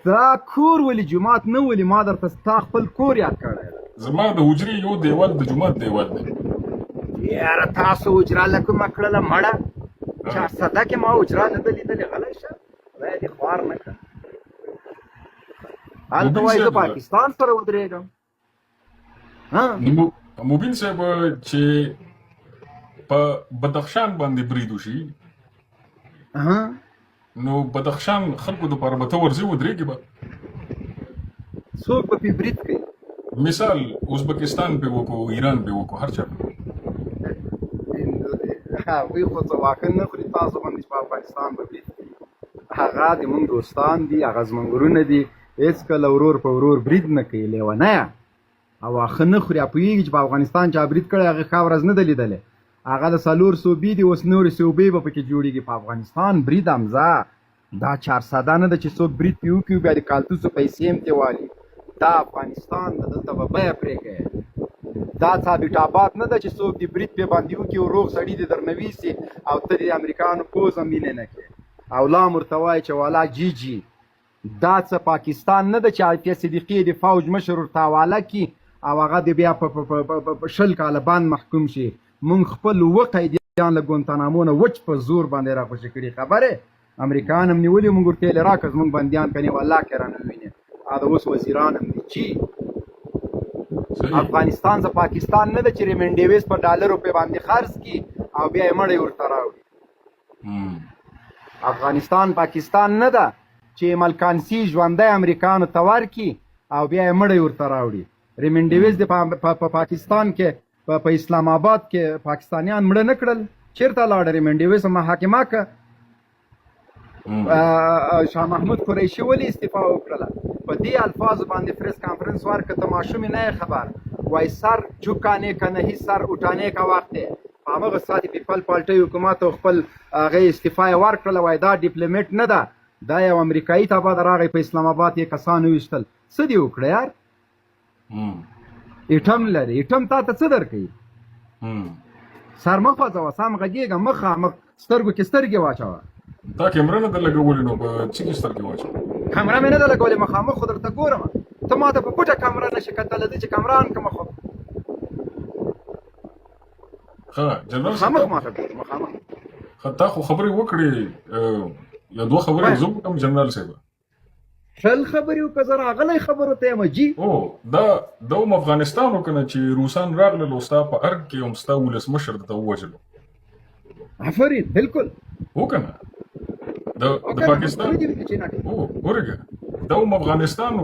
دا کور ولې جومات نه ولې؟ ما درته ستا خپل کور یاد کړی دی. زما د حجرې یو دیوال د جومات دیوال دی. یاره تاسو حجره له کومه کړله مړه؟ چارسده کې ما حجره نه ده لیدلې. غلی شه خدای دې خوار نه کړه. هلته وایي زه پاکستان سره ودرېږم. مبین صاحب چې په بدخشان باندې برید وشي نو بدخشان خلکو دپاره به ته ورځې ودرېږي به؟ څوک به پې برید کوي؟ مثال ازبکستان پې وکړو، ایران پې وکړو، هر چا پې. هغوی خو څه واښه نه خوري تاسو باندې چې په افغانستان به برید کوي. هغه زموږ دوستان دي، هغه زموږ ورونه دي، هېڅکله ورور په ورور برید نه کوي. لیونیه او واښه نه خوري. پوهېږي چې په افغانستان چا برید کړی هغه ښه ورځ نه ده لیدلې. هغه د 4 صوبې دي، اوس نورې صوبې به پکې جوړېږي. په افغانستان برید حمزه دا چارسده نه ده چې څوک برید پې وکړي بیا د کالتوسو پیسې هم ترې والي. دا افغانستان ده، دلته به بیه پرېږئ. دا ثابت آباد نه ده چې څوک دې برید پې باندې وکړي او روغ سړي دې درنه ویسي او ته د امریکایانو پوځ هم مینې نه کړې او لا هم ورته وایي چې والا جي جي. دا څه پاکستان نه ده چې عافیه صدیقي د فوج مشر ورته حواله کړي او هغه د بیا په 20 کاله باند محکوم شي. مونږ خپل اوه قیدیان له ګوانتانامو نه وچ په زور باندې راخوشي کړي. خبرې امریکایان هم نیولي، مونږ ورته ویلې راکړه زمونږ بندیان کنې والله کې رانه ووینې. دا اوس وزیران هم دي چې افغانستان زه پاکستان نه ده چې ریمن ډیویس په ډالرو پې باندې خرڅ کړي او بیا یې مړی ورته راوړي. افغانستان پاکستان نه ده چې ملکانسي ژوندی امریکایانو ته ورکړي او بیا یې مړی ورته راوړي. ریمن ډیویس د په پاکستان کې په اسلام آباد کې پاکستانیان مړه نه کړل. چېرته لاړه ریمن ډیویس؟ محاکمه که شاه محمود قریشي ولې استعفا وکړله؟ په دې الفاظو باندې پریس کانفرنس ورکړه ته ماشومې نه یې خبر. وایي سر جھکانے کا نہیں سر اٹھانے کا وخت دی. په همغه ساعت یې پیپل پارټۍ حکومت او خپل هغه استعفا یې ورکړله. وایي دا ډیپلومیټ نه ده، دا یو امریکایي تابع ده راغی په اسلام آباد یې کسان وویشتل. څه دې وکړه یار؟ ایټم لري، ایټم تا ته څه درکوي؟ سر مه خوځوه، سم غږېږه، مخامخ سترګو کې سترګې واچوه. دا کیمره نه ده لګولې نو په څه کې سترګې واچوه؟ کمره مې نه ده لګولې، مخامخ خو درته ګورم. ته ما ته په پټه کمره نشي کتلی، زه چې کمره ان کړمه خو ښه جنرال مخامخ ما ته ګورم. مخامخ تا خو خبرې وکړې، یا 2 خبرې زه وکړم جنرال صاحب؟ شل خبرې وکړه، زه راغلی خبرو ته یم جي. دا هم افغانستان وکنه چې روسان راغلل او ستا په ارګ کې هم ستا ولسمشر درته ووژلو. آفرین، بالکل وکنه د پاکستان ورګه دا هم افغانستان